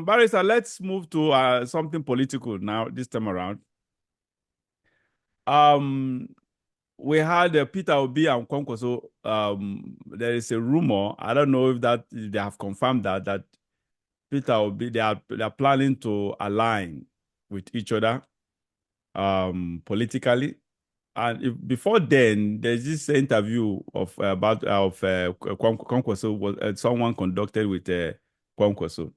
Barrister, let's move to something political now, this time around. Um, we had Peter Obi and Kwankwaso. There is a rumor. I don't know if they have confirmed that Peter Obi they are planning to align with each other politically. And before then, there's this interview of Kwankwaso was someone conducted with Kwankwaso.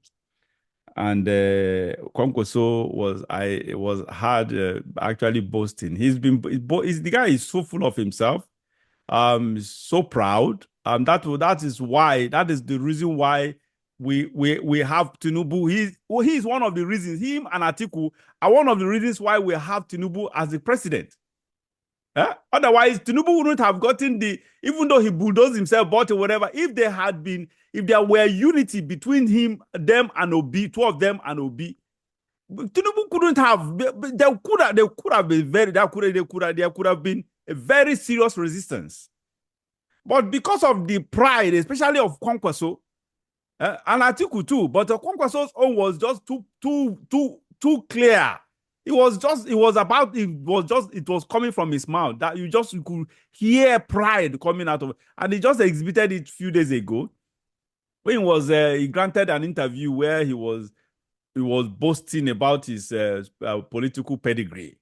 And Kwankwaso was hard actually boasting. The guy is so full of himself, so proud. That is the reason why we have Tinubu. He's one of the reasons. Him and Atiku are one of the reasons why we have Tinubu as the president. Otherwise, Tinubu wouldn't have gotten even though he bulldozed himself, bought or whatever, if there were unity between them and Obi, two of them and Obi, Tinubu couldn't have, there could have been a very serious resistance. But because of the pride, especially of Kwankwaso, and Atiku too, but Kwankwaso's own was just too clear. It was coming from his mouth that you could hear pride coming out of it. And he just exhibited it a few days ago when he granted an interview where he was boasting about his political pedigree,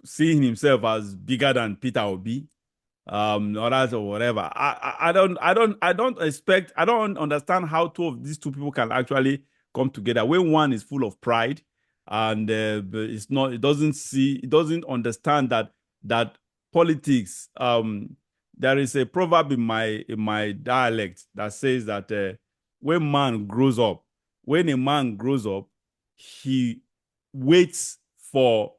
seeing himself as bigger than Peter Obi, or that or whatever. I don't understand how these two people can actually come together when one is full of pride and it doesn't understand that politics. There is a proverb in my dialect that says that when a man grows up, he waits for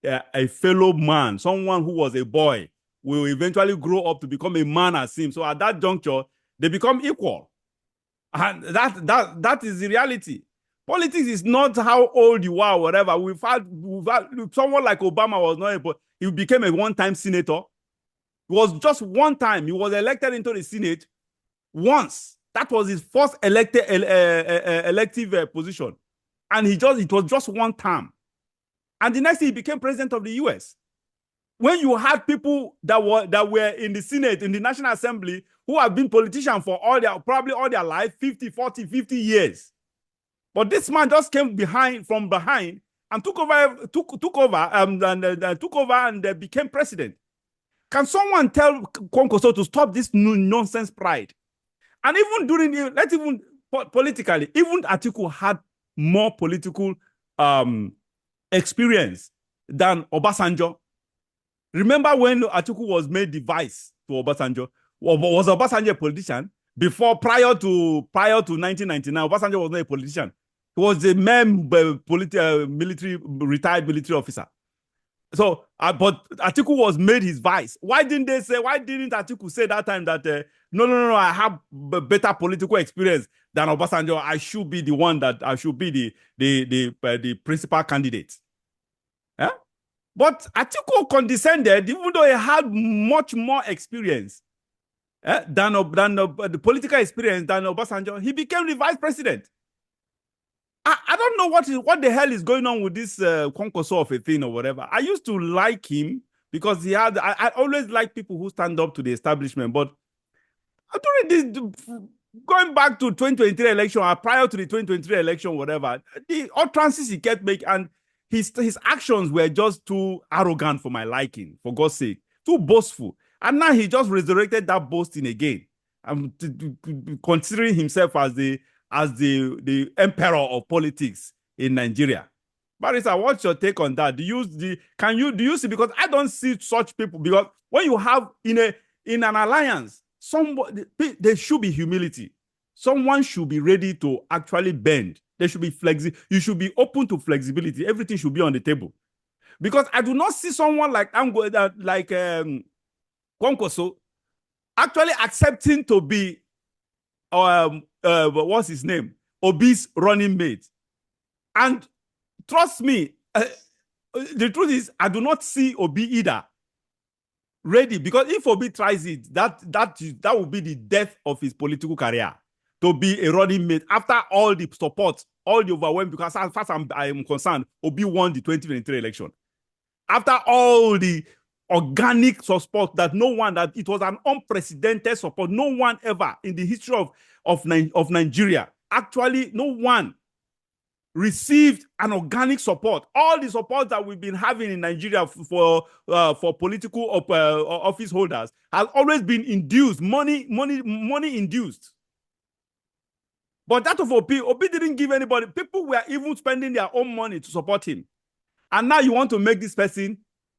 a fellow man, someone who was a boy, will eventually grow up to become a man as him. So at that juncture, they become equal. And that is the reality. Politics is not how old you are or whatever. We've had someone like Obama was not able, he became a one-time senator. It was just one time. He was elected into the Senate once. That was his first elective position. And it was just one term. And the next thing, he became president of the US. When you had people that were in the Senate, in the National Assembly, who have been politicians for probably all their life, 50 years. But this man just came from behind and took over and became president. Can someone tell Kwankwaso to stop this nonsense pride? And even politically, even Atiku had more political experience than Obasanjo. Remember when Atiku was made the vice to Obasanjo? Was Obasanjo a politician? Prior to 1999, Obasanjo was not a politician. He was a retired military officer. So, but Atiku was made his vice. Why didn't Atiku say that time that no, I have better political experience than Obasanjo. I should be the one I should be the principal candidate. Yeah? But Atiku condescended, even though he had much more experience than the political experience than Obasanjo. He became the vice president. I don't know what the hell is going on with this Kwankwaso of a thing or whatever. I used to like him because I always like people who stand up to the establishment. But during this, going back to 2023 election or prior to the 2023 election, whatever, the utterances he kept making and his actions were just too arrogant for my liking, for God's sake, too boastful. And now he just resurrected that boasting again, considering himself as the emperor of politics in Nigeria. Barrister, what's your take on that? Do you see? Because I don't see such people. Because when you have in an alliance, there should be humility. Someone should be ready to actually bend. There should be flexibility. You should be open to flexibility. Everything should be on the table. Because I do not see someone like Kwankwaso actually accepting to be what's his name? Obi's running mate. And trust me, the truth is, I do not see Obi either ready, because if Obi tries it, that will be the death of his political career. to be a running mate after all the support, all the overwhelming, because as far as I am concerned, Obi won the 2023 election. After all the organic support that that it was an unprecedented support. No one ever in the history of Nigeria, actually, no one received an organic support. All the support that we've been having in Nigeria for political office holders has always been induced, money induced. But that of Obi didn't give anybody. People were even spending their own money to support him. And now you want to make this person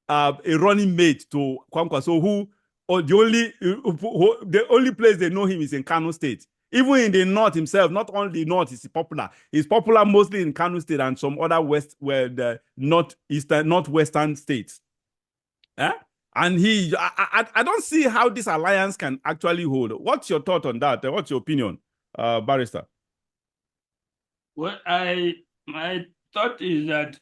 a running mate to Kwankwaso, who the only place they know him is in Kano State. Even in the north himself, not only the north is popular. He's popular mostly in Kano State and some other northwestern states. Eh? And I don't see how this alliance can actually hold. What's your thought on that? What's your opinion, Barrister? Well, my thought is that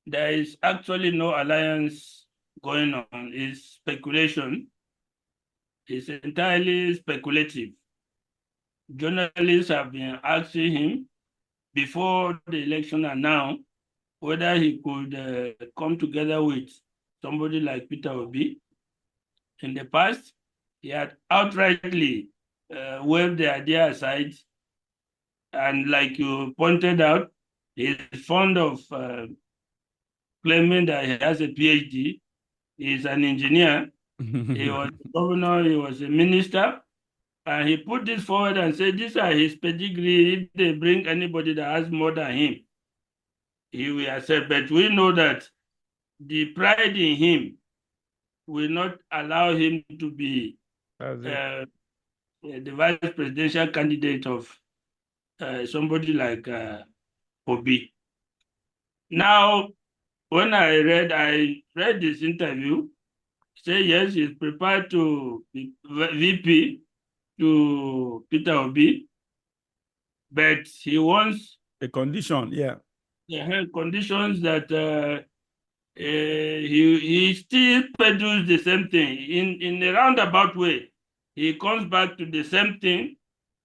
there is actually no alliance going on. It's speculation. It's entirely speculative. Journalists have been asking him before the election and now whether he could come together with somebody like Peter Obi. In the past, he had outrightly waved the idea aside. And like you pointed out, he is fond of claiming that he has a PhD. He's an engineer. He was a governor. He was a minister. And he put this forward and said, these are his pedigree. If they bring anybody that has more than him, he will accept. But we know that the pride in him will not allow him to be the vice presidential candidate of somebody like Obi. Now, when I read this interview, say yes, he's prepared to be VP to Peter Obi, but he wants a condition, conditions that he still peddles the same thing in a roundabout way. He comes back to the same thing.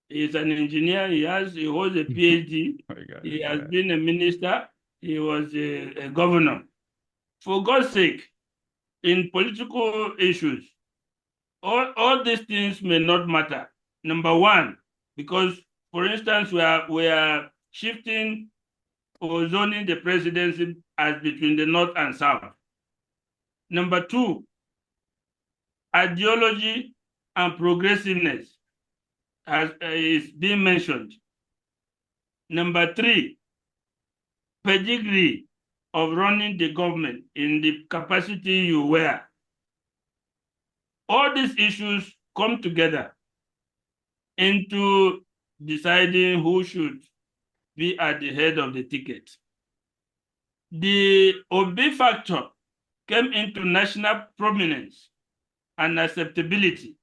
He's an engineer. He holds a PhD. He has been a minister. He was a governor. For God's sake, in political issues, all these things may not matter. Number one, because, for instance, we are shifting or zoning the presidency as between the North and South. Number two, ideology and progressiveness is being mentioned. Number three, pedigree of running the government in the capacity you wear. All these issues come together into deciding who should be at the head of the ticket. The Obi factor came into national prominence and acceptability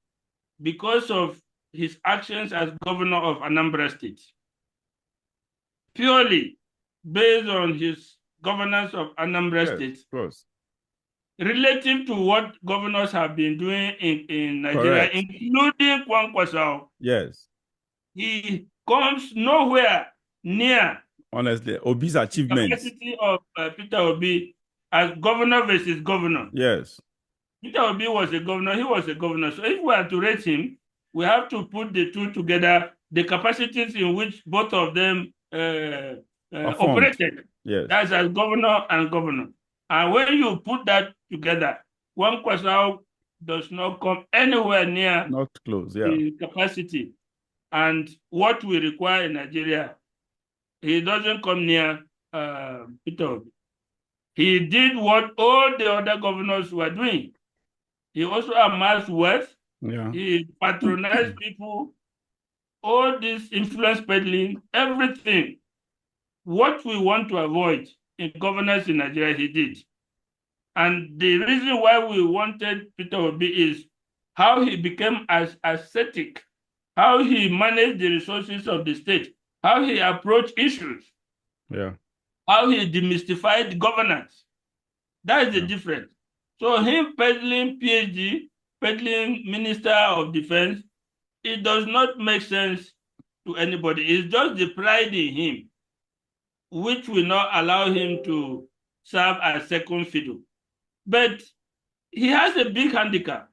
because of his actions as governor of Anambra State. Purely based on his governance of Anambra State, relative to what governors have been doing in Nigeria, including Kwankwaso. Yes. He comes nowhere near, honestly, Obi's achievements. The capacity of Peter Obi as governor versus governor. Yes. Peter Obi was a governor, he was a governor. So if we are to rate him, we have to put the two together, the capacities in which both of them operated. Yes. That's as governor and governor. And when you put that together, Kwankwaso does not come anywhere near not close, the capacity and what we require in Nigeria. He doesn't come near Peter Obi. He did what all the other governors were doing. He also amassed wealth. Yeah. He patronized people, all this influence peddling, everything. What we want to avoid in governance in Nigeria, he did. And the reason why we wanted Peter Obi is how he became as ascetic, how he managed the resources of the state, how he approached issues, how he demystified governance. That is the difference. So him peddling PhD, peddling Minister of Defense, it does not make sense to anybody. It's just the pride in him, which will not allow him to serve as second fiddle. But he has a big handicap.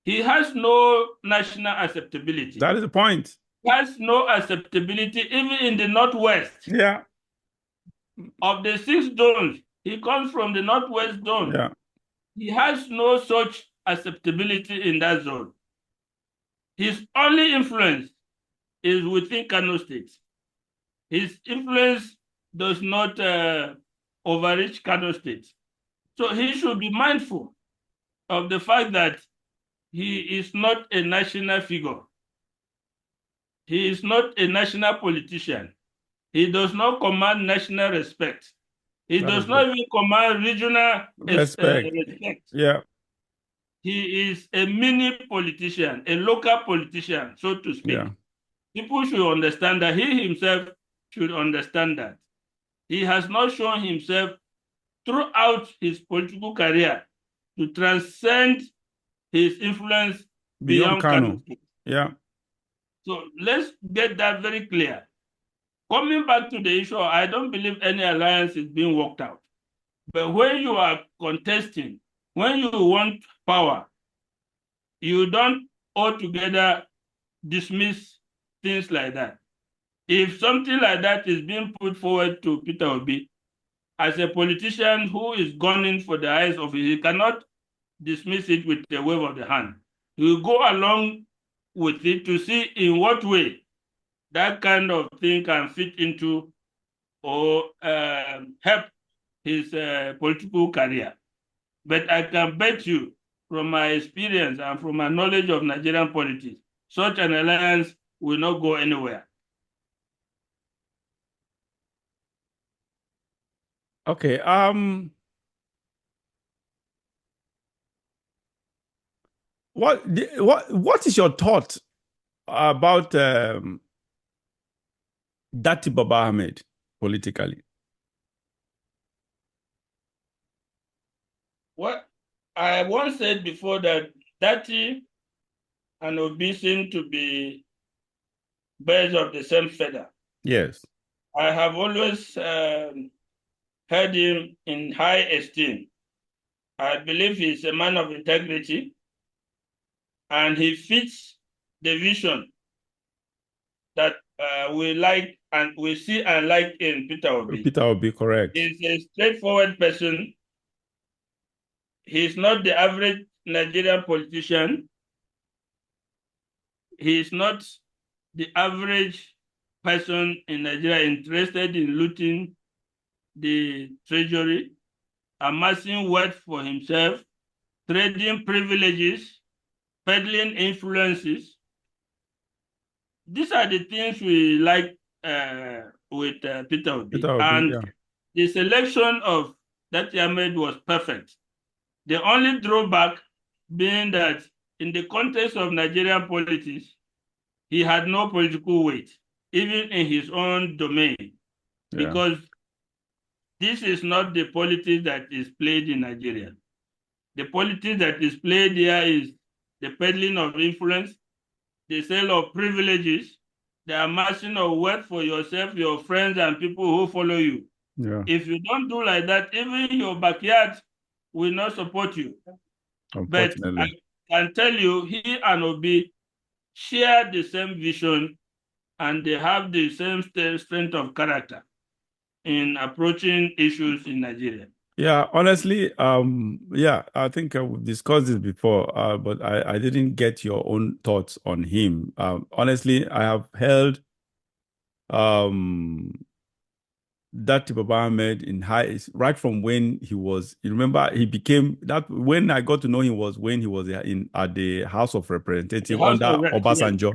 He has no national acceptability. That is the point. He has no acceptability even in the Northwest. Yeah. Of the 6 zones, he comes from the Northwest zone. Yeah. He has no such acceptability in that zone. His only influence is within Kano State. His influence does not overreach Kano State. So he should be mindful of the fact that he is not a national figure. He is not a national politician. He does not command national respect. He does not even command regional respect. Yeah. He is a mini politician, a local politician, so to speak. Yeah. People should understand that. He himself should understand that. He has not shown himself throughout his political career to transcend his influence beyond Kano. Yeah. So let's get that very clear. Coming back to the issue, I don't believe any alliance is being worked out. But when you are contesting, when you want power, you don't altogether dismiss things like that. If something like that is being put forward to Peter Obi, as a politician who is gunning for the highest office, he cannot dismiss it with a wave of the hand. He will go along with it to see in what way that kind of thing can fit into or help his political career. But I can bet you, from my experience and from my knowledge of Nigerian politics, such an alliance will not go anywhere. Okay. What is your thought about Datti Baba Ahmed politically? What I once said before, that Datti and Obi seem to be birds of the same feather. Yes. I have always held him in high esteem. I believe he's a man of integrity, and he fits the vision that we like and we see and like in Peter Obi. Peter Obi, correct. He's a straightforward person. He's not the average Nigerian politician. He's not the average person in Nigeria interested in looting the treasury, amassing wealth for himself, trading privileges, peddling influences. These are the things we like with Peter Obi. And the selection of Datti Ahmed was perfect. The only drawback being that in the context of Nigerian politics, he had no political weight, even in his own domain, because this is not the politics that is played in Nigeria. The politics that is played here is the peddling of influence, the sale of privileges, the amassing of wealth for yourself, your friends, and people who follow you. Yeah. If you don't do like that, even your backyard will not support you. But I can tell you, he and Obi share the same vision, and they have the same strength of character in approaching issues in Nigeria. Yeah, honestly, I think we've discussed this before, but I didn't get your own thoughts on him. Honestly, I have held Datti Baba Ahmed in high, right from when he was, you remember, he became that, when I got to know him was when he was at the House of Representatives under Obasanjo.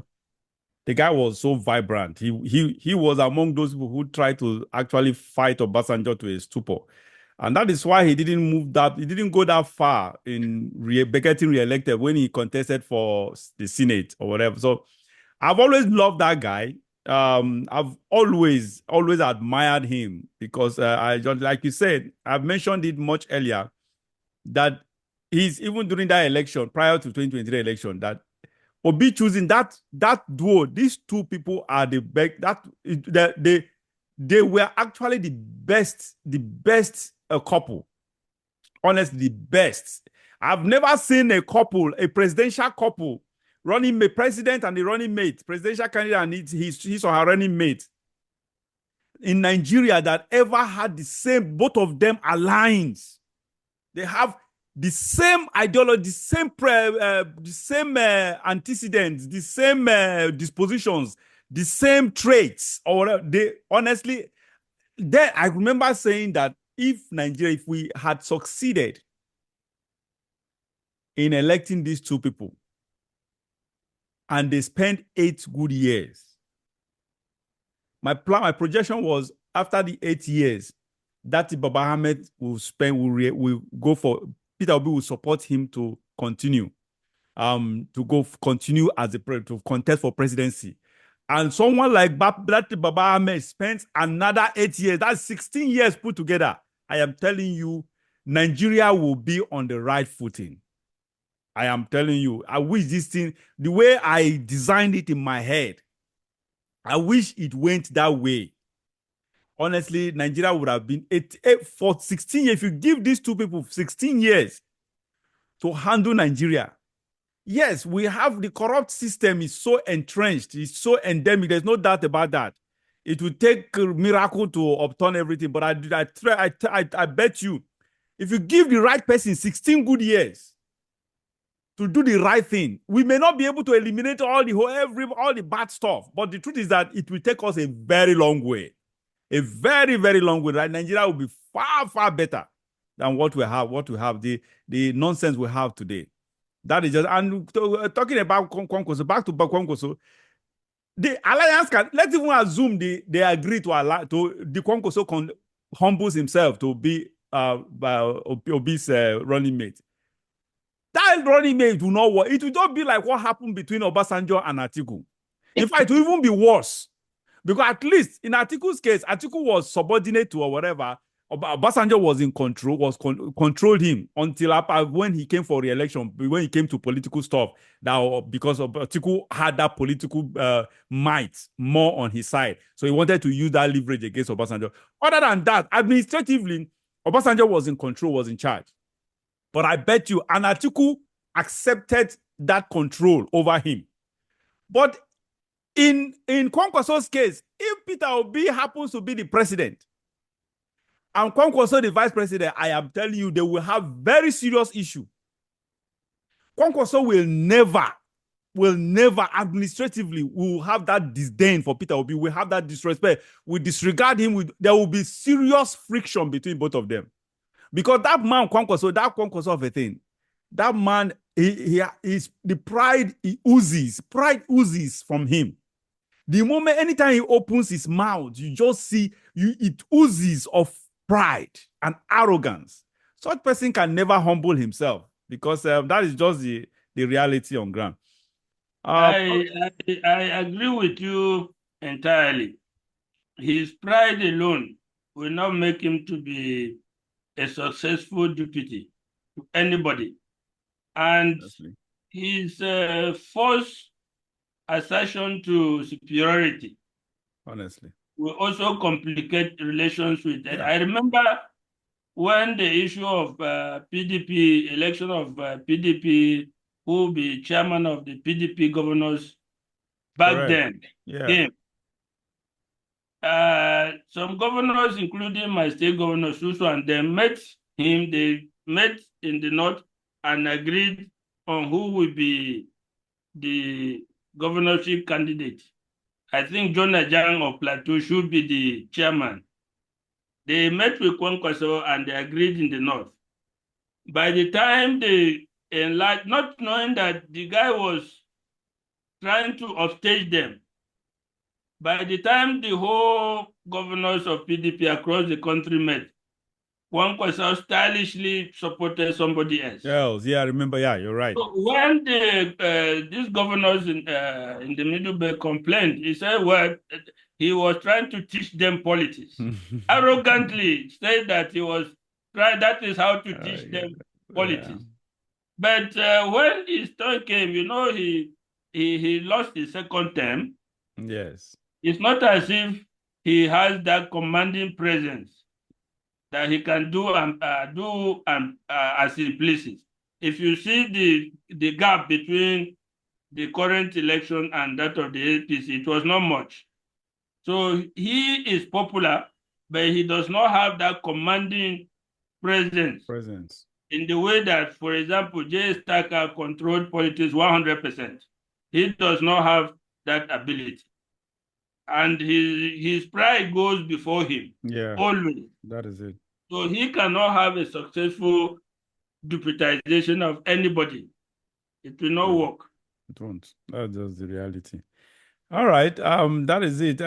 The guy was so vibrant. He was among those people who tried to actually fight Obasanjo to a stupor. And that is why he didn't go that far in getting re-elected when he contested for the Senate or whatever. So I've always loved that guy. I've always admired him because I just, like you said, I've mentioned it much earlier, that he's, even during that election, prior to 2023 election, that Obi choosing that duo, these two people are the best. They were actually the best couple. Honestly, the best. I've never seen a presidential couple, running mate, president and the running mate, presidential candidate and his or her running mate in Nigeria that ever had the same, both of them aligned. They have the same ideology, the same antecedents, the same dispositions, the same traits. Or they honestly, then I remember saying that if we had succeeded in electing these two people, and they spent 8 good years, my projection was after the 8 years, Datti Baba Ahmed will go for Peter Obi will support him to continue, continue as to contest for presidency. And someone like Datti Baba Ahmed spent another 8 years. That's 16 years put together. I am telling you, Nigeria will be on the right footing. I am telling you, I wish this thing, the way I designed it in my head, I wish it went that way. Honestly, Nigeria would have been for 16 years. If you give these two people 16 years to handle Nigeria, yes, we have the corrupt system is so entrenched, it's so endemic. There's no doubt about that. It will take a miracle to upturn everything. But I bet you, if you give the right person 16 good years to do the right thing, we may not be able to eliminate all the bad stuff. But the truth is that it will take us a very long way. A very, very long way. Right? Nigeria will be far, far better than what we have, the nonsense we have today. That is just, and talking about Kwankwaso, back to Kwankwaso, the alliance let's even assume they agree to the Kwankwaso humbles himself to be Obi's running mate. That running mate will not work. It will not be like what happened between Obasanjo and Atiku. In fact, it will even be worse. Because at least in Atiku's case, Atiku was subordinate to or whatever. Obasanjo was in control, controlled him until when he came for re-election, when he came to political stuff, because Atiku had that political might more on his side. So he wanted to use that leverage against Obasanjo. Other than that, administratively, Obasanjo was in control, was in charge. But I bet you, and Atiku accepted that control over him. But in Kwankwaso's case, if Peter Obi happens to be the president, and Kwankwaso the vice president, I am telling you, they will have very serious issue. Kwankwaso will never administratively will have that disdain for Peter Obi. We have that disrespect. We disregard him. There will be serious friction between both of them. Because that man, Kwankwaso of a thing, that man, he is the pride oozes from him. The moment, anytime he opens his mouth, you just see, it oozes of pride and arrogance. Such person can never humble himself because that is just the reality on ground. I agree with you entirely. His pride alone will not make him to be a successful deputy to anybody. And his false assertion to superiority, honestly, will also complicate relations with that. Yeah. I remember when the issue of PDP, election of PDP, who will be chairman of the PDP governors back then, came. Some governors, including my state governor, Susu, and they met him. They met in the north and agreed on who will be the governorship candidate. I think John Ajang of Plateau should be the chairman. They met with Kwankwaso and they agreed in the north. By the time they enlarged, not knowing that the guy was trying to upstage them, by the time the whole governors of PDP across the country met, Kwankwaso stylishly supported somebody else. Yeah, I remember. Yeah, you're right. So when these governors in the Middle Belt complained, he said, well, he was trying to teach them politics. Arrogantly said that he was trying, that is how to teach them politics. Yeah. But when his turn came, you know, he he lost his second term. Yes. It's not as if he has that commanding presence that he can do as he pleases. If you see the gap between the current election and that of the APC, it was not much. So he is popular, but he does not have that commanding presence in the way that, for example, J. Stacker controlled politics 100%. He does not have that ability. And his pride goes before him. Yeah. Always. That is it. So he cannot have a successful deputization of anybody. It will not work. It won't. That's just the reality. All right. That is it.